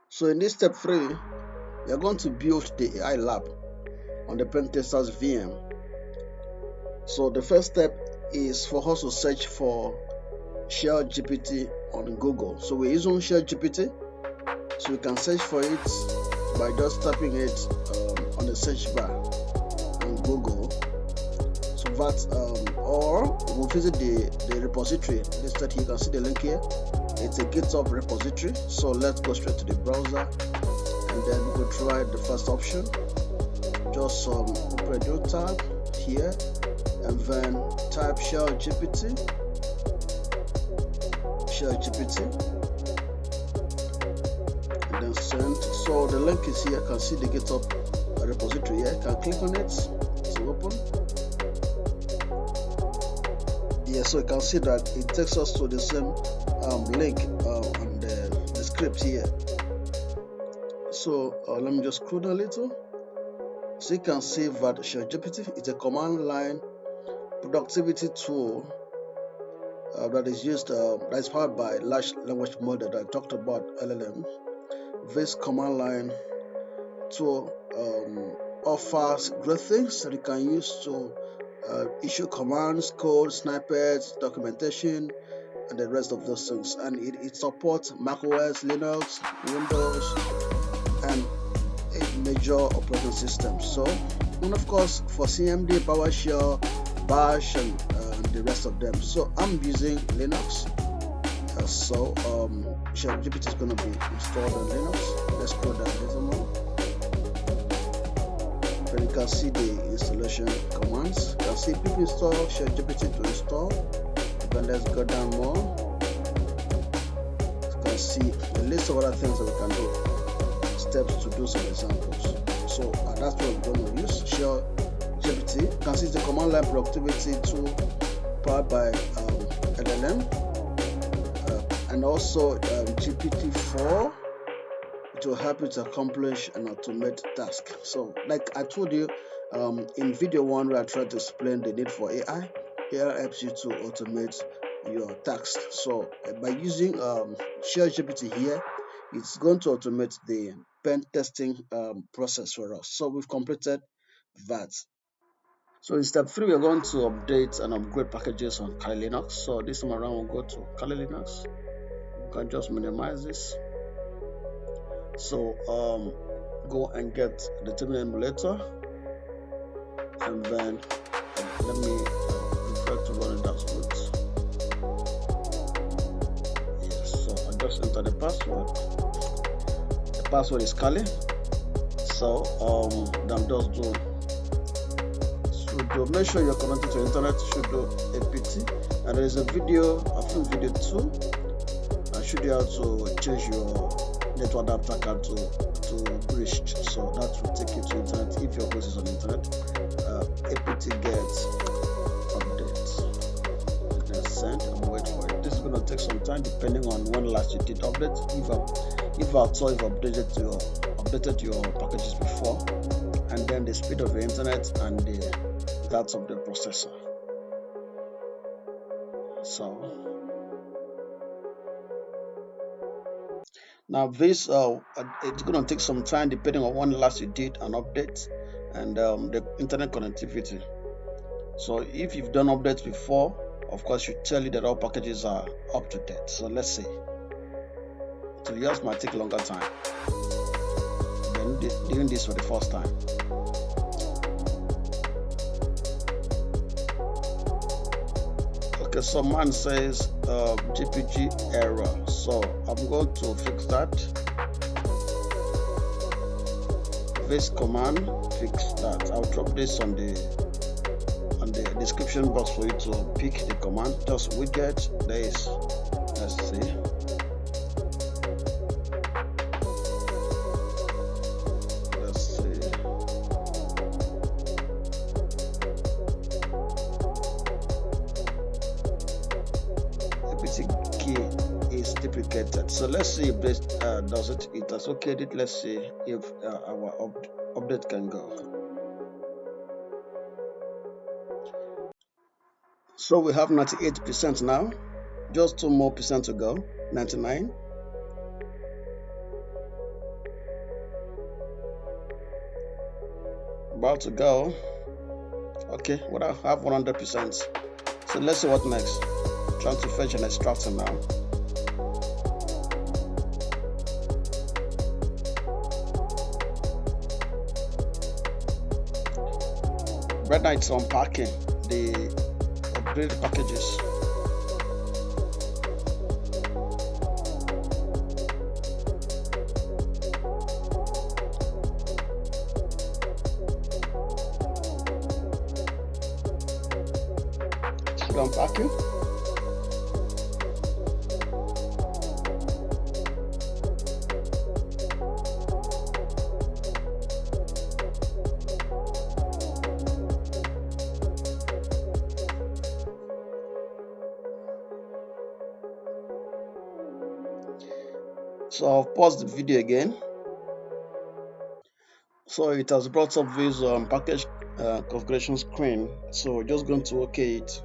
So in this step 3, you're going to build the AI lab on the PenTester's VM. So the first step is for us to search for ShareGPT on Google. So we're using ShareGPT, so we can search for it by just typing it on the search bar on Google. So that or we'll visit the repository listed here. You can see the link here. It's a GitHub repository. So let's go straight to the browser, and then we'll try the first option. Just open a new tab here, and then type ShareGPT, and then send. So the link is here. You can see the GitHub repository here. You can click on it to open. Yeah, so you can see that it takes us to the same link on the script here. So let me just scroll down a little. So you can see that ShareGPT is a command line productivity tool that is used, that is powered by large language model that I talked about LLM. This command line tool offers great things that you can use to issue commands, code, snippets, documentation, and the rest of those things. And it supports macOS, Linux, Windows, and a major operating system. So, and of course for CMD, PowerShell, Bash, and the rest of them. So I'm using Linux. So ShareGPT is going to be installed on Linux. Let's scroll down a little more. Then you can see the installation commands. You can see people install ShareGPT to install. Then let's go down more. You can see a list of other things that we can do, steps to do some examples. So that's what we're going to use, ShareGPT. You can see the command line productivity tool powered by LLM, and also GPT-4. It will help you to accomplish and automate tasks. So like I told you in video 1 where I tried to explain the need for AI, AI helps you to automate your tasks. So by using ShareGPT here, it's going to automate the pen testing process for us. So we've completed that. So in step 3, we're going to update and upgrade packages on kali-lnux. So this time around, we'll go to kali-lnux. You can just minimize this. So go and get the terminal emulator, and then let me prefer to run it as root. Yes, so I just enter the password. The password is Kali. So I'm just doing sudo. Make sure you're connected to internet. Sudo apt, and there is a video, I think video 2. I showed you how to change your network adapter card to bridged. So that will take you to internet if your host is on internet. apt get update. Then send and wait for it. This is going to take some time depending on when last you did update. If at all you've updated your packages before, and then the speed of the internet and that of the processor. So now this it's going to take some time depending on when last you did an update and the internet connectivity. So if you've done updates before, of course you tell you that all packages are up to date. So let's see. So yours might take longer time than doing this for the first time. Okay, so mine says GPG error. So I'm going to fix that. This command fix that. I'll drop this on the description box for you to pick the command. Just widget. There is. Let's see. key is deprecated. So let's see if this does it. It has okayed it. Let's see if our update can go. So we have 98% now. Just 2 more percent to go. 99. About to go. Okay, we don't have 100%. So let's see what next. Trying to fetch and extract now. Right now it's unpacking the upgraded packages. Still unpacking. So I'll pause the video again. So it has brought up this package configuration screen. So we're just going to OK it.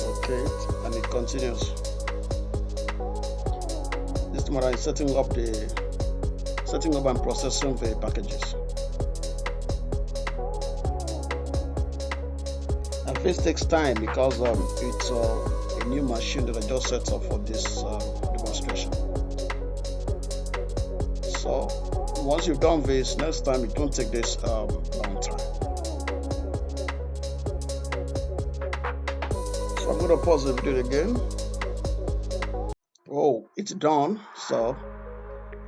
OK, and it continues. This time is setting up and processing the packages. And this takes time because it's a new machine that I just set up for this demonstration. So once you've done this, next time it won't take this long time. So I'm going to pause the video again. Oh, it's done. So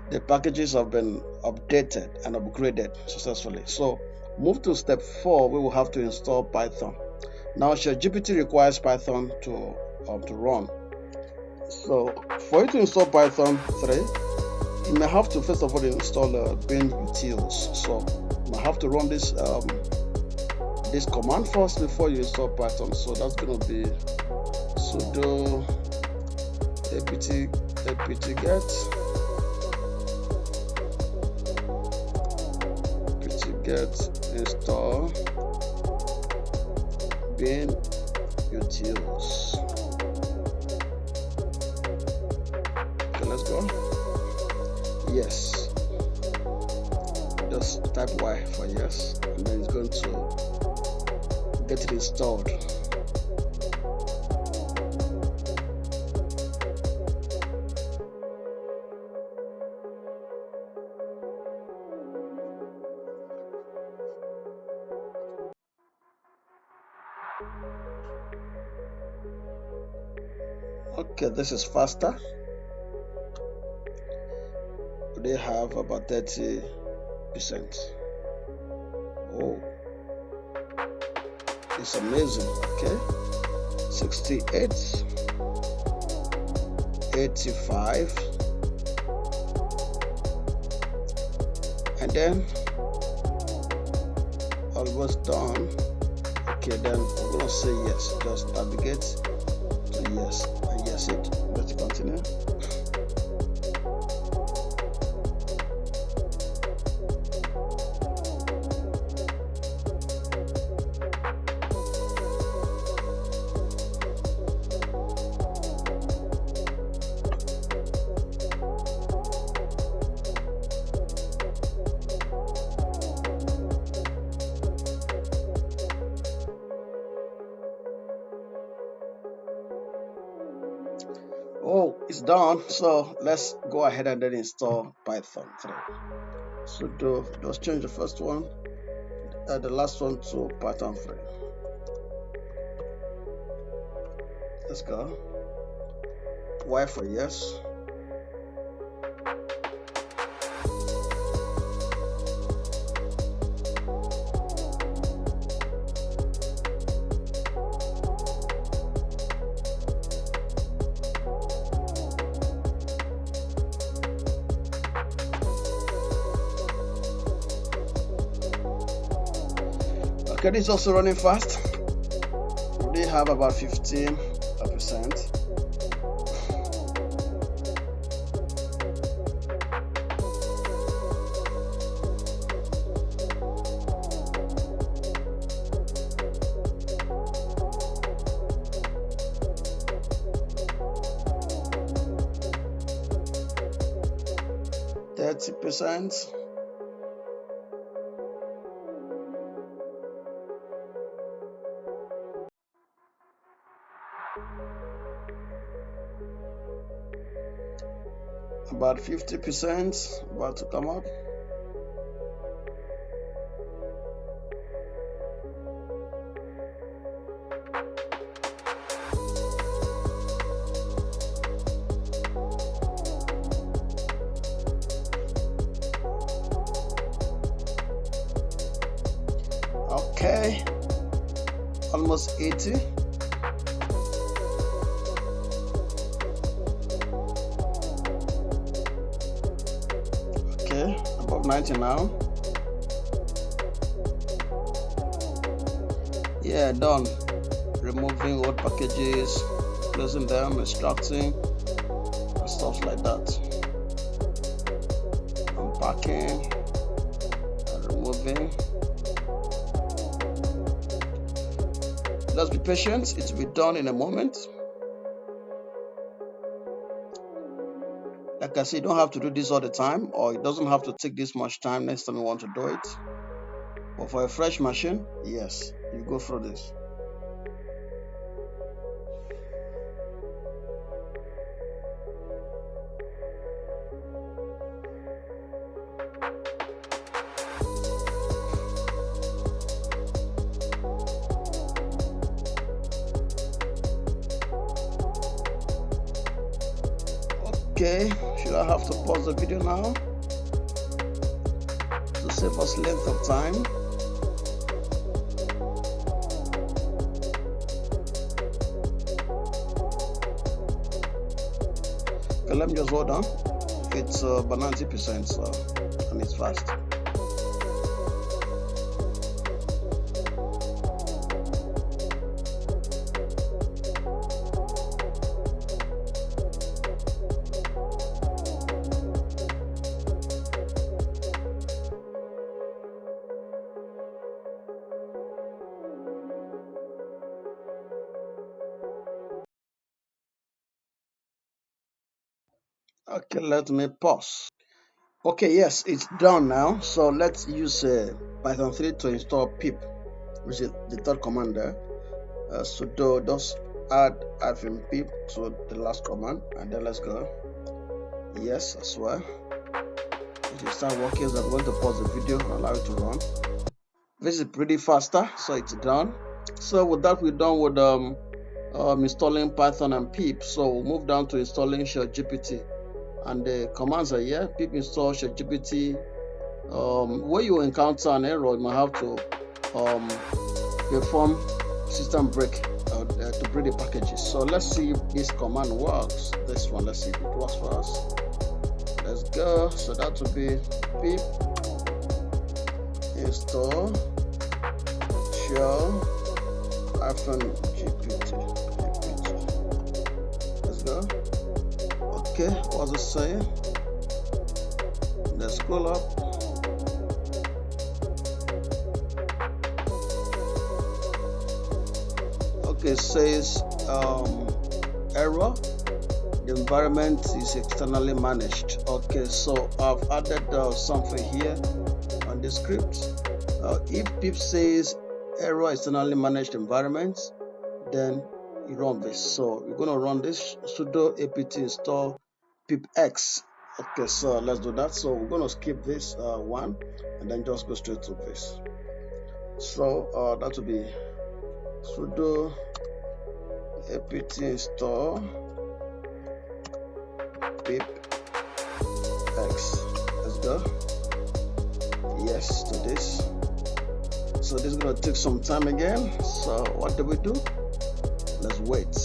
the packages have been updated and upgraded successfully. So move to step 4. We will have to install Python. Now ChatGPT requires Python to run. So for you to install Python 3, you may have to first of all install PenTest. So you may have to run this command first before you install Python. So that's going to be sudo apt-get install PenTest. Okay, let's go. Yes. Just type Y for yes, and then it's going to get it installed. Okay, this is faster. They have about 30%. Oh, it's amazing. Okay, 68, 85, and then almost done. Okay, then we're gonna say yes. Just navigate to yes and yes it. Let's continue. Oh, it's done. So let's go ahead and then install Python 3. So just change the first one, the last one to Python 3. Let's go. Y for yes. Okay, this is also running fast. We have about 15%. 30%. About 50%, about to come up. Okay, almost 80. Okay, above 90 now. Yeah, done. Removing old packages, closing them, extracting, and stuff like that. Unpacking and removing. Let's be patient, it will be done in a moment. Like I said, you don't have to do this all the time, or it doesn't have to take this much time next time you want to do it. But for a fresh machine, yes, you go through this. Okay, should I have to pause the video now to save us length of time? Okay, let me just hold on. It's about 90%, so, and it's fast. Okay, let me pause. Okay, yes, it's done now. So let's use Python 3 to install pip, which is the third command there. Sudo just add -pip to the last command, and then let's go. Yes, as well. It will start working, so I'm going to pause the video and allow it to run. This is pretty faster, so it's done. So with that, we're done with installing Python and pip. So we'll move down to installing ShellGPT, and the commands are here. Pip install ShellGPT. Where you encounter an error, you might have to perform system break to break the packages. So let's see if this command works. This one, let's see if it works for us. Let's go. So that will be pip install shell-gpt. Let's go. Okay, what's it saying? Let's scroll up. Okay, it says error. The environment is externally managed. Okay, so I've added something here on the script. If pip says error externally managed environment, then you run this. So you're going to run this sudo apt install pipx. Okay, so let's do that. So we're going to skip this one and then just go straight to this. So that will be sudo apt install pipx. Let's go. Yes to this. So this is going to take some time again. So what do we do? Let's wait.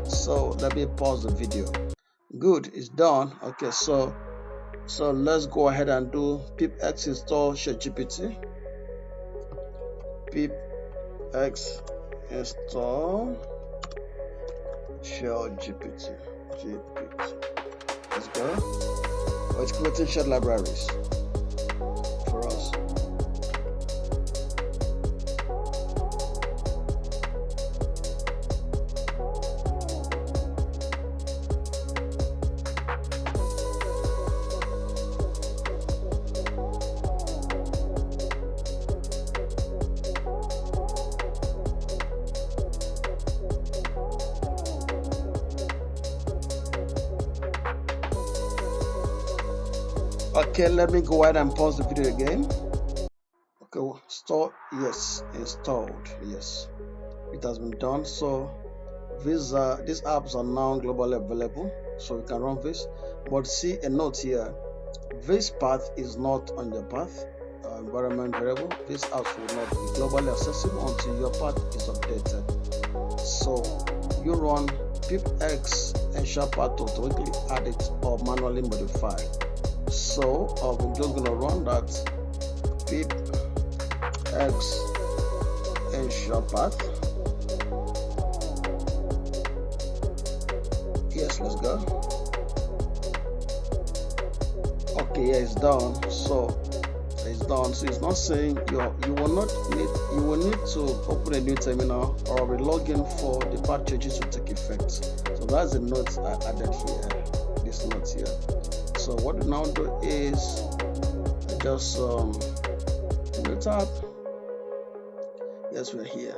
So let me pause the video. Good, it's done. Okay, so let's go ahead and do pipx install ShellGPT. pip x install shell GPT. Let's go. It's creating shared libraries for us. Okay, let me go ahead and pause the video again. Okay, store, yes, installed, yes, it has been done. So these apps are now globally available, so we can run this. But see a note here, this path is not on your path environment variable. These apps will not be globally accessible until your path is updated. So you run pip-x ensure path to automatically add it or manually modify. So we're just gonna run that pip-x ensure path. Yes, let's go. Okay, yeah, it's done. So it's done. So it's not saying you will need to open a new terminal or relog in for the path changes to take effect. So that's the note I added here. This note here. So what we now do is just new tab. Yes, we're here.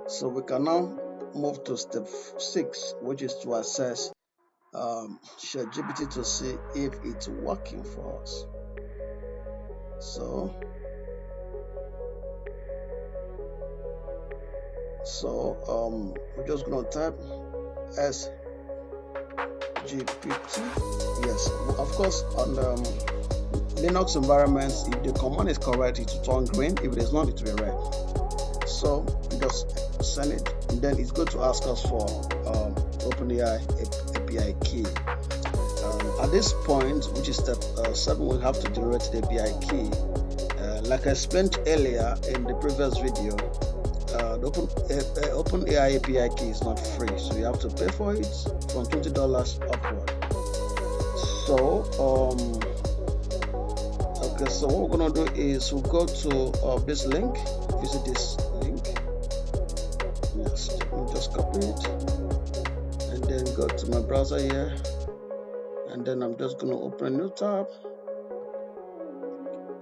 So we can now move to step 6, which is to assess ChatGPT to see if it's working for us. So we're just gonna type SGPT. Yes, of course, on Linux environments, if the command is correct, it will turn green. If it is not, it will be red. So just send it, and then it's going to ask us for OpenAI API key. At this point, which is step 7, we have to generate the API key. Like I explained earlier in the previous video, the OpenAI API key is not free, so you have to pay for it from $20 upward. So okay, so what we're gonna do is we'll go to this link, visit this link. Yes, just copy it and then go to my browser here, and then I'm just gonna open a new tab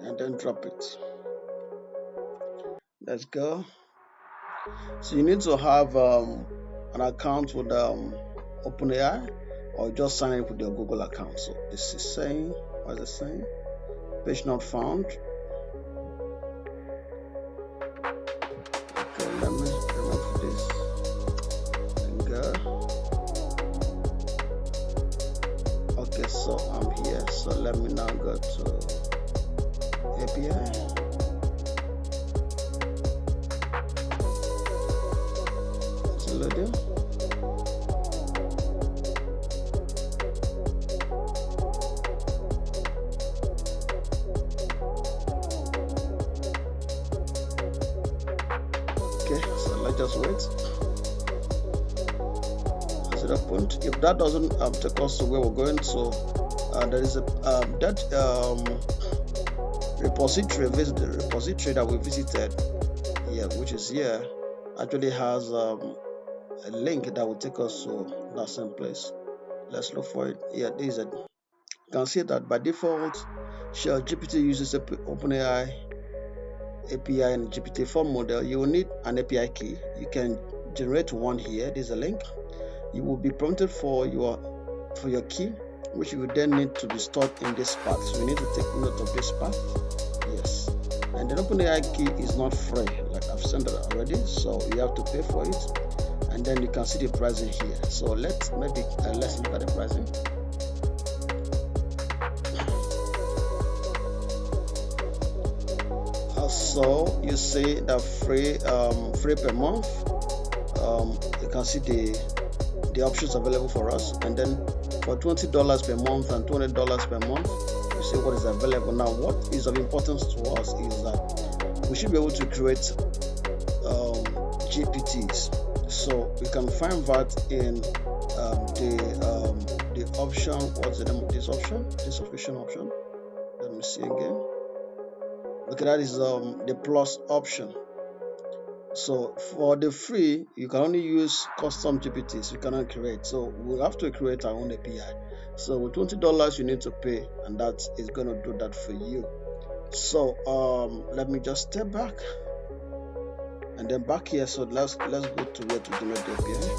and then drop it. Let's go. So you need to have an account with OpenAI, or just sign in with your Google account. So this is saying, what is it saying? Page not found. Okay, let me remove this and go. Okay, so I'm here. So let me now go to API. It's loading. Okay, so let's just wait. Is it opened? If that doesn't take us to where we're going, so there is a repository. Visit the repository that we visited, yeah, which is here. Actually has a link that will take us to that same place. Let's look for it. Yeah, this is it. You can see that by default, ChatGPT uses OpenAI API and GPT-4 model. You will need an API key. You can generate one here. This is a link. You will be prompted for your key, which you will then need to be stored in this path. So you need to take note of this path. Yes. And the OpenAI key is not free, like I've sent it already. So you have to pay for it. And then you can see the pricing here. So let's look at the pricing. So you see the free per month. You can see the options available for us, and then for $20 per month and $200 per month, you see what is available. Now, what is of importance to us is that we should be able to create GPTs. So we can find that in the option. What's the name of this option? This subscription option. Let me see again. Okay, that is the plus option. So for the free, you can only use custom GPTs. You cannot create. So we'll have to create our own API. So with $20, you need to pay, and that is going to do that for you. So let me just step back and then back here. So let's go to where to generate the API.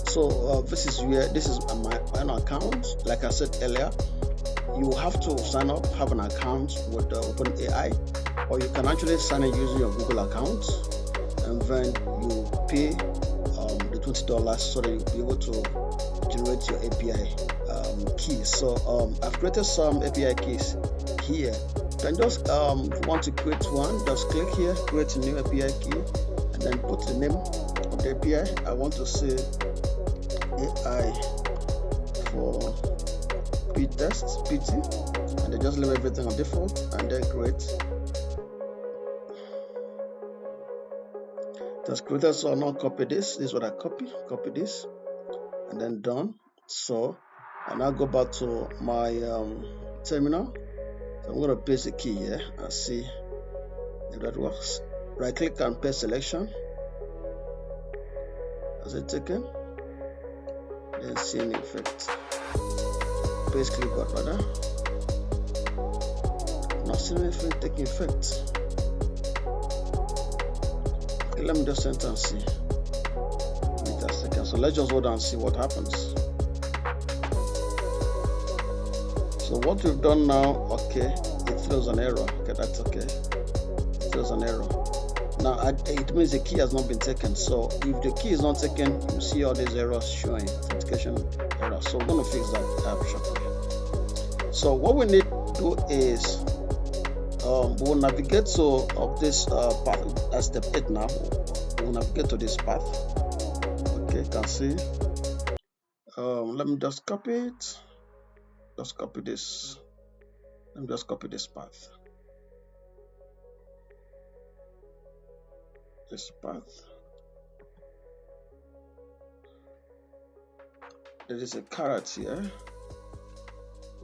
So this is my own account. Like I said earlier, you have to sign up, have an account with OpenAI, or you can actually sign in using your Google account, and then you pay the $20 so that you'll be able to generate your API keys. So I've created some API keys here. You can just if you want to create one, just click here, create a new API key, and then put the name of the API. I want to say AI for PenTest PT, and then just leave everything on default and then create. Just created. So I'll now copy this. This is what I copy this, and then done. So I'll now go back to my terminal. So I'm going to paste the key here and see if that works. Right click and paste selection. Has it taken? Then see any effect. Paste clipboard rather. Not seeing anything taking effect. Okay, let me just enter and see. Wait a second. So let's just hold on and see what happens. So what we've done now, okay, it throws an error. Okay, that's okay. It throws an error. Now it means the key has not been taken. So if the key is not taken, you see all these errors showing, authentication error. So we're going to fix that shortly. So what we need to do is we'll navigate to this path at step 8 now. We'll navigate to this path. Okay, you can see. Let me just copy it. Just copy this. Let me just copy this path. This path. There is a caret here.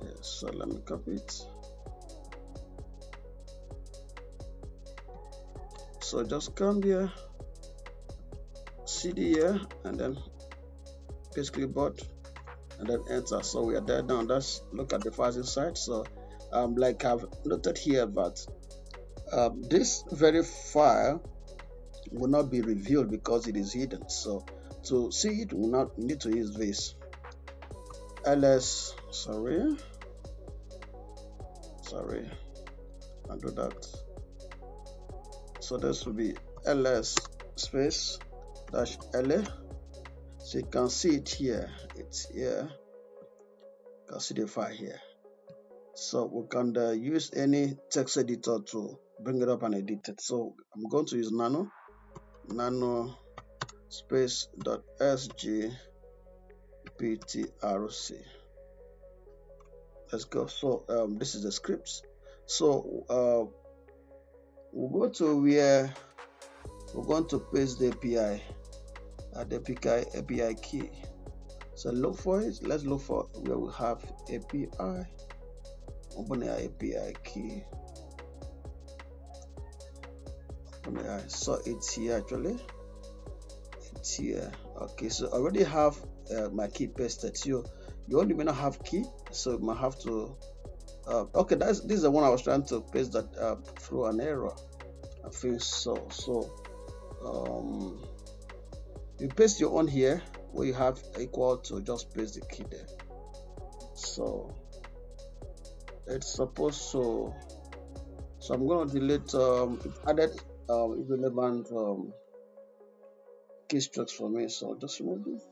Yeah, so let me copy it. So just come here, CD here, and then paste clipboard, and then enter. So we are there now. Let's look at the files inside. So like I've noted here that this very file will not be revealed because it is hidden. So to see it, we will not need to use this ls. Sorry, I'll do that. So this will be ls space dash la. So you can see it here. It's here. You can see the file here. So we can use any text editor to bring it up and edit it. So I'm going to use nano space .sgptrc. Let's go. So this is the scripts. So we'll go to where we're going to paste the API at the API key. So look for it. Let's look for where we have API. Open our API key. Open AI. So it's here actually. It's here. Okay, so I already have my key pasted. So you only may not have key, so you might have to. Okay, this is the one I was trying to paste that through an error. I think so. So you paste your own here where you have equal to, just paste the key there. So it's supposed to. So I'm going to delete added irrelevant keystrokes for me. So just remove this.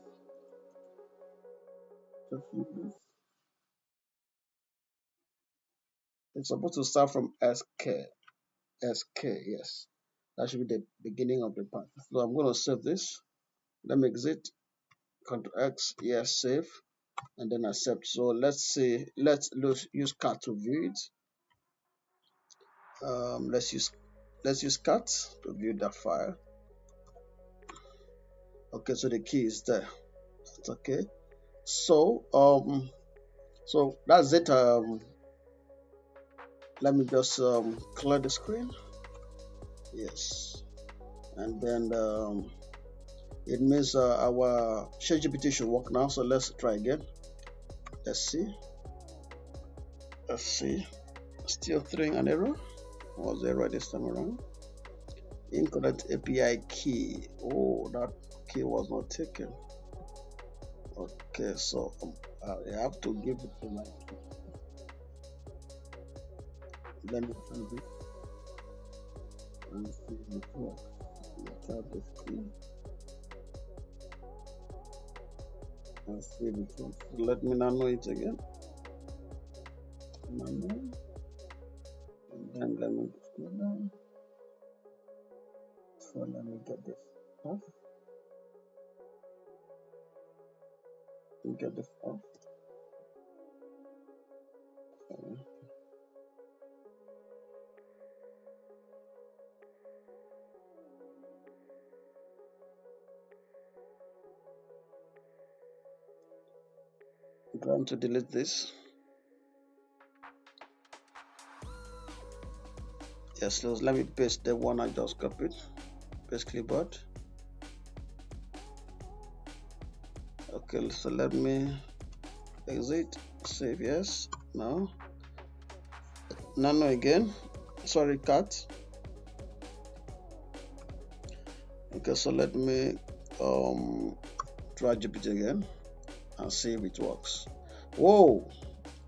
It's supposed to start from SK. Yes. That should be the beginning of the path. So I'm going to save this. Let me exit. Ctrl X. Yes, save. and then accept. So let's use cat to view it. Let's use cat to view that file. Okay, so the key is there. That's okay. So so that's it. Let me just clear the screen. Yes, and then it means our ChatGPT should work now. So let's try again. Let's see. Let's see. Still throwing an error. What was the error this time around? Incorrect API key. Oh, that key was not taken. Okay, so I have to give it to my key. Let me try this and see if it works. Try this key and see if it works. Let me nano it again. Nano. And then let me scroll down. So let me get this off. Get this off. Okay. I'm trying to delete this. Yes, so let me paste the one I just copied. Paste clipboard. Okay, so let me exit, save, yes, now, nano again, sorry, cat. Okay, so let me try GPT again and see if it works. Whoa,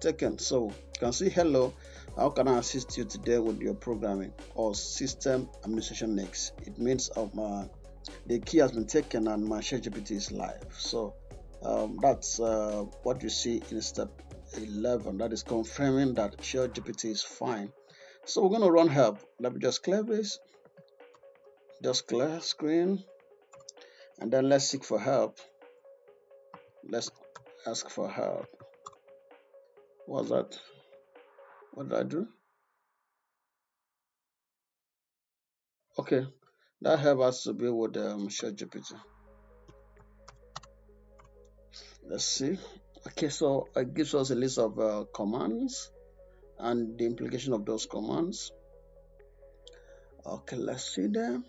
taken. So you can see, hello, how can I assist you today with your programming or system administration next? It means the key has been taken and my ChatGPT is live. So that's what you see in step 11. That is confirming that ChatGPT is fine. So we're going to run help. Let me just clear this. Just clear screen. And then let's seek for help. Let's ask for help. What's that? What did I do? Okay, that help has to be with ChatGPT. Let's see. Okay, so it gives us a list of commands and the implication of those commands. Okay, let's see them.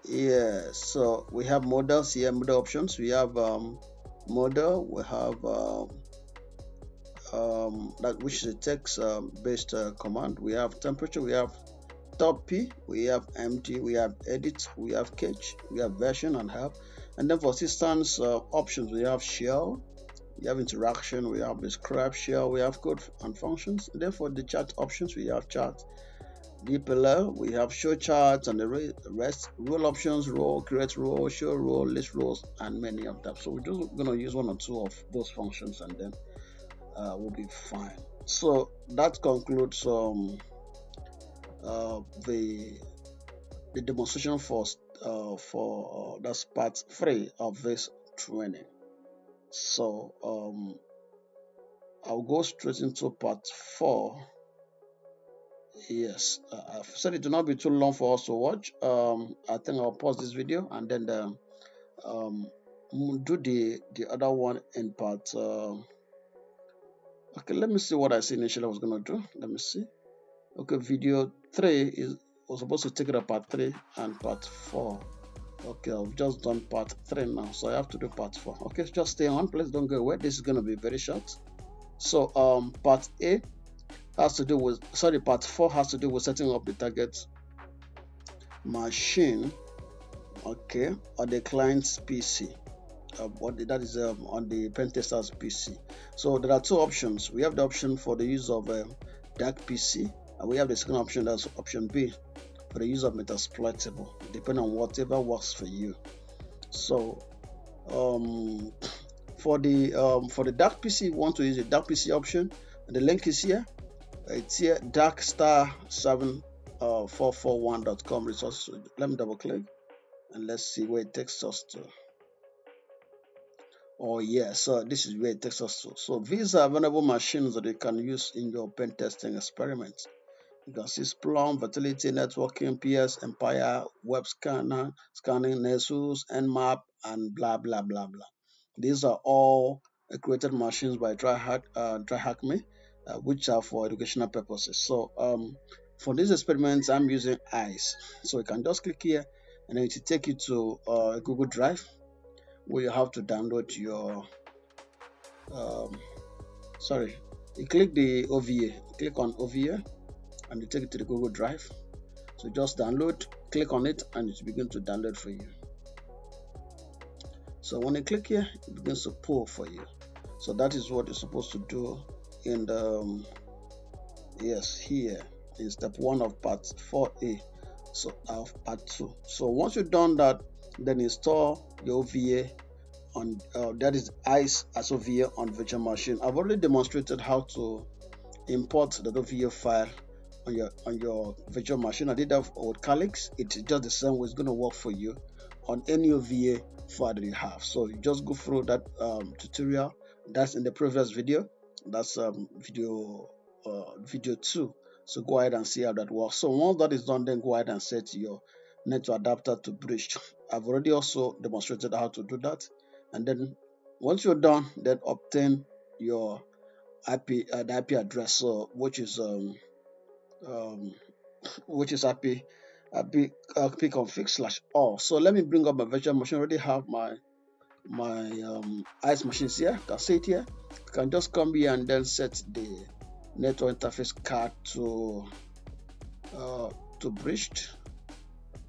Yeah, so we have models here, model options. We have model, we have that which is a text based command. We have temperature, we have top P, we have empty, we have edit, we have catch, we have version and help. And then for systems options, we have shell, we have interaction, we have describe shell, we have code and functions. And then for the chart options, we have chart. Deep below, we have show charts and the rest, role options, role, create role, show role, list roles, and many of them. So we're just going to use one or two of those functions and then we'll be fine. So that concludes the demonstration for that's part 3 of this training. So I'll go straight into part 4. Yes, I've said it will not be too long for us to watch. I think I'll pause this video and then do the other one in part. Okay, let me see what I said initially I was gonna do. Let me see. Okay, video 3 was supposed to take it a part 3 and part 4. Okay, I've just done part 3 now, so I have to do part 4. Okay, just stay on, please don't go away. This is gonna be very short. So part A has to do with, sorry, part 4 has to do with setting up the target machine, okay, on the client's PC. That is on the PenTester's PC. So there are two options. We have the option for the use of dark PC, and we have the second option, that's option B, for the use of Metasploitable, depending on whatever works for you. So for the dark PC, you want to use the dark PC option, and the link is here. It's here, darkstar7441.com resources. Let me double click and let's see where it takes us to. Oh yeah, so this is where it takes us to. So these are available machines that you can use in your pen testing experiments. You can see Splunk, Vitality, Networking, PS, Empire, Web Scanner, Scanning, Nessus, Nmap, and blah blah blah blah. These are all created machines by TryHackMe, which are for educational purposes. So for these experiments, I'm using ICE. So you can just click here, and then it will take you to Google Drive, where you have to download your um, sorry, you click the OVA, click on OVA, and you take it to the Google Drive. So just download, click on it, and it begins to download for you. So when you click here, it begins to pull for you. So that is what you're supposed to do in the yes, here in step 1 of part 4a, so of part 2. So once you've done that, then install your OVA on that is ICE as OVA on virtual machine. I've already demonstrated how to import the OVA file on your virtual machine. I did that with kali-lnux. It's just the same way it's going to work for you on any OVA file that you have. So you just go through that tutorial that's in the previous video. That's video 2. So go ahead and see how that works. So once that is done, then go ahead and set your network adapter to bridge. I've already also demonstrated how to do that. And then once you're done, then obtain your the IP address, so which is um, IP config/all. So let me bring up my virtual machine. I already have my ICE machines here. You can see it here. You can just come here and then set the network interface card to bridged.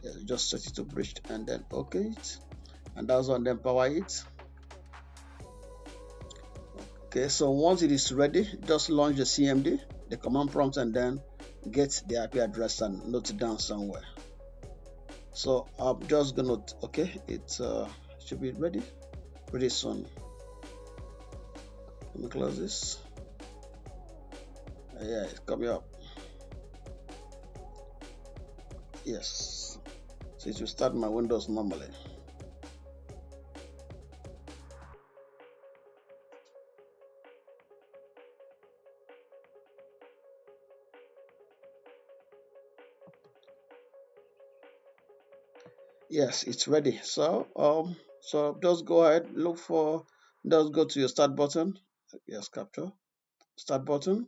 Yeah, just set it to bridged and then OK it, and that's on then power it. Okay, so once it is ready, just launch the CMD, the command prompt, and then get the IP address and note it down somewhere. So I'm just gonna it should be ready pretty soon. Let me close this. Yeah, it's coming up. Yes, so it will start my Windows normally. Yes, it's ready. So just go ahead, just go to your start button. Yes, capture start button,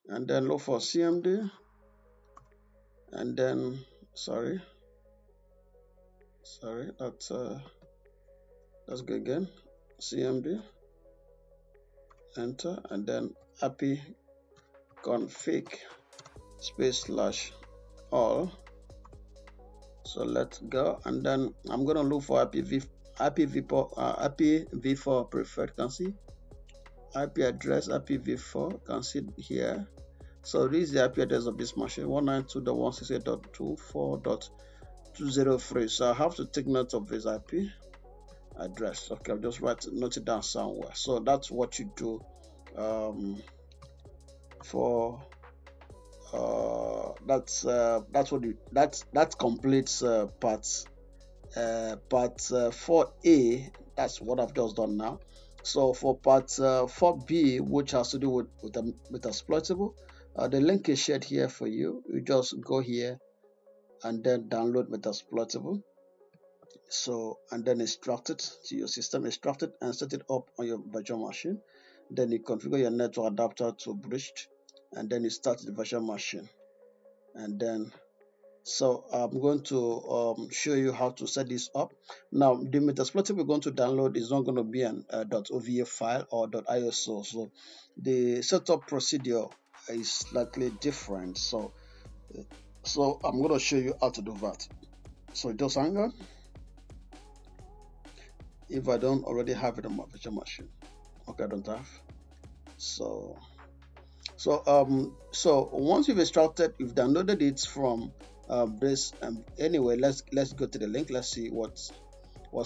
and then look for CMD, and then let's go again. CMD, enter, and then IP config /all. So let's go, and then I'm gonna look for IPv4 preferred. Can see IP address IPv4. Can see here. So this is the IP address of this machine: 192.168.24.203. So I have to take note of this IP address. Okay, I'll just note it down somewhere. So that's what you do for that completes part 4a. That's what I've just done now. So for part 4b, which has to do with exploitable, the link is shared here for you. You just go here and then download Metasploitable. So and then extract it to your system, extract it and set it up on your virtual machine. Then you configure your network adapter to bridged, and then you start the virtual machine. And then so I'm going to show you how to set this up. Now the Metasploitable we're going to download is not going to be an .ova file or .iso. So the setup procedure is slightly different. So I'm going to show you how to do that. So just hang on. If I don't already have it on my virtual machine, okay, I don't have. So once you've extracted, you've downloaded it from this. Anyway, let's go to the link. Let's see what's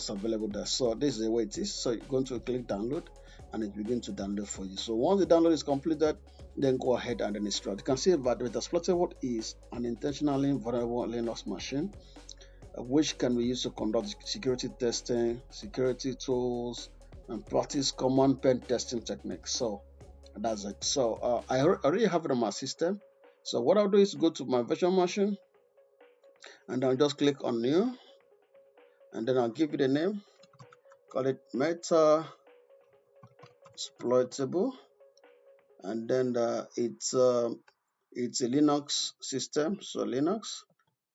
available there. So this is the way it is. So you're going to click download, and it begins to download for you. So once the download is completed, then go ahead and then extract. You can see that Metasploitable is an intentionally vulnerable Linux machine, which can be used to conduct security testing, security tools, and practice common pen testing techniques. So that's it. So I already have it on my system. So what I'll do is go to my virtual machine, and I'll just click on new, and then I'll give it a name, call it meta exploitable, and then it's a Linux system. So Linux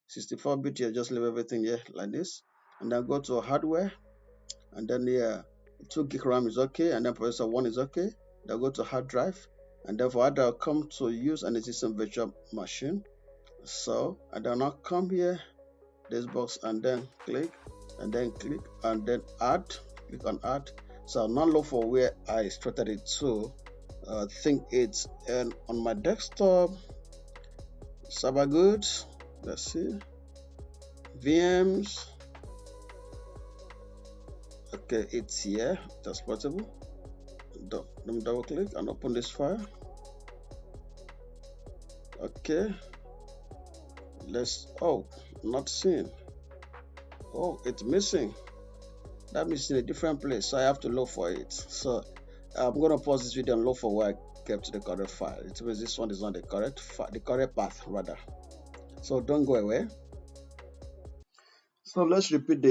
64-bit here, just leave everything here like this, and then go to hardware, and then here 2 gig RAM is okay, and then processor 1 is okay. Then go to hard drive, and then for hard drive, come to use an existing virtual machine. So and then I'll come here, this box, and then click, and then click, and then add, click on add. So I'll now look for where I extracted it to. I think it's on my desktop, server goods, let's see, VMs. Okay, it's here, that's portable. Let me double click and open this file. Okay, let's, oh, not seen. Oh, it's missing. That means in a different place, so I have to look for it. So I'm going to pause this video and look for where I kept the correct file. It means this one is not the correct path rather. So don't go away. So let's repeat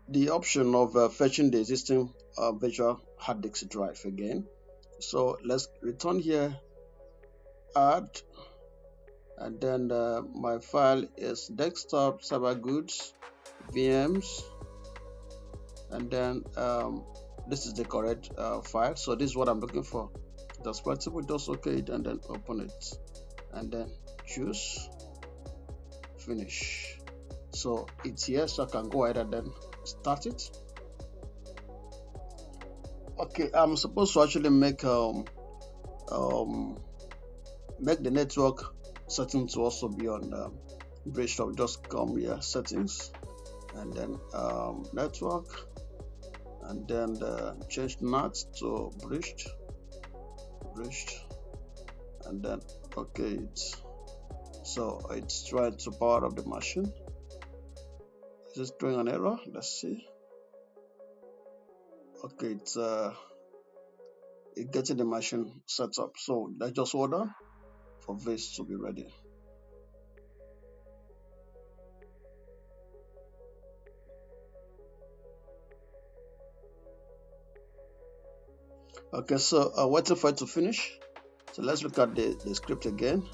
the option of fetching the existing virtual hard disk drive again. So let's return here, add, and then my file is desktop, server goods, VMs, and then this is the correct file. So this is what I'm looking for. That's portable, just okay it, and then open it, and then choose finish. So it's here, so I can go ahead and then start it. Okay, I'm supposed to actually make the network setting to also be on bridge top. Just come here, settings, and then network, and then change NAT to bridged, and then okay, so it's trying to power up the machine. Is it throwing an error? Let's see. Okay, it's getting the machine set up. So let's just hold on for this to be ready. Okay, so waiting for it to finish. So let's look at the script again.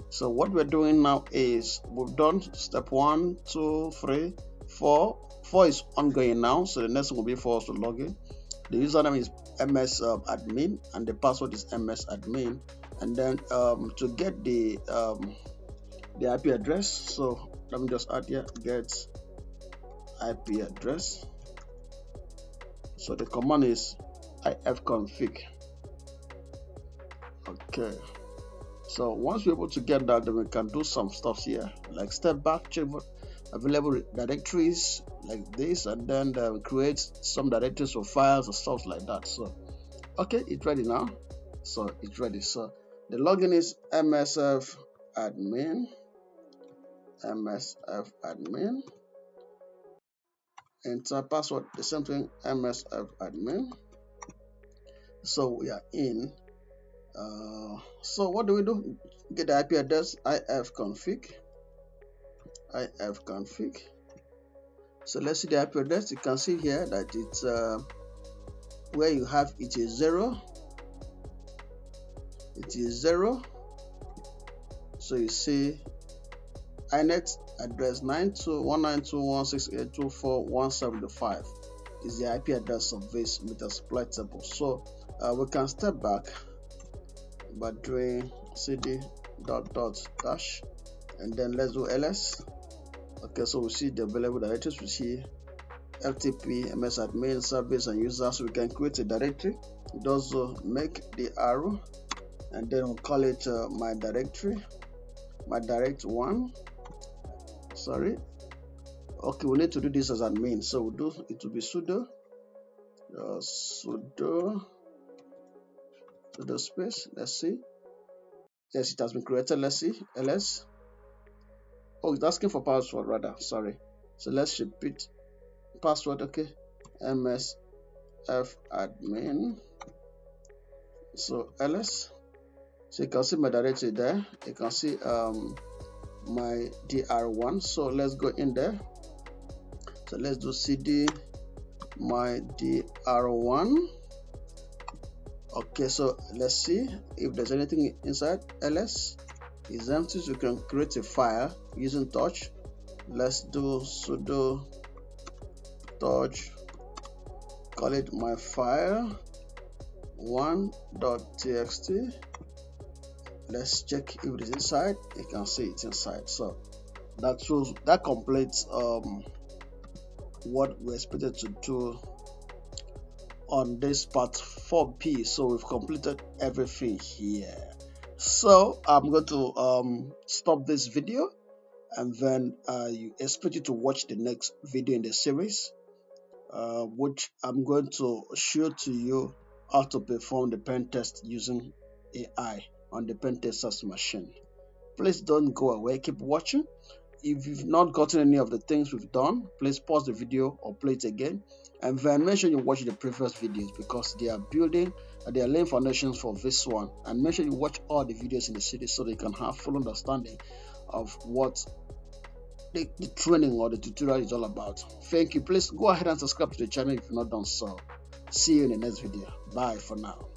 So what we're doing now is we've done step 1, 2, 3, 4. 4 is ongoing now, so the next one will be for us to log in. The username is ms admin and the password is ms admin, and then to get the IP address, so let me just add here get IP address. So the command is ifconfig. Okay, so once we're able to get that, then we can do some stuff here, like step back, check available directories like this, and then create some directories for files and stuff like that. So okay, it's ready now. So it's ready. So the login is msf admin, enter password, the same thing, msf admin. So we are in. So what do we do? Get the IP address, ifconfig. So let's see the IP address. You can see here that it's where you have it is 0. It is 0. So you see inet address 92.192.168.2.4.175 is the IP address of this metasploitable. So we can step back by doing cd --dash, and then let's do ls. Okay, so we see the available directories. We see FTP, MS admin, service, and users. So we can create a directory. We also make the arrow, and then we'll call it my directory, my direct one. Sorry. Okay, we need to do this as admin. So we'll do it will be sudo space. Let's see. Yes, it has been created. Let's see. ls. Oh, it's asking for password rather. Sorry. So let's repeat password. Okay. MS fadmin. So ls, so you can see my directory there. You can see my dr1. So let's go in there. So let's do cd my dr1. Okay, so let's see if there's anything inside. ls is empty, so you can create a file using touch. Let's do sudo touch, call it my file 1.txt. Let's check if it is inside. You can see it's inside. So that completes what we expected to do on this part 4b. So we've completed everything here. So I'm going to stop this video, and then you expect you to watch the next video in the series, which I'm going to show to you how to perform the pen test using AI on the PenTester's machine. Please don't go away, keep watching. If you've not gotten any of the things we've done, please pause the video or play it again, and then make sure you watch the previous videos, because they are laying foundations for this one. And make sure you watch all the videos in the series so that you can have full understanding of what the training or the tutorial is all about. Thank you. Please go ahead and subscribe to the channel if you've not done so. See you in the next video. Bye for now.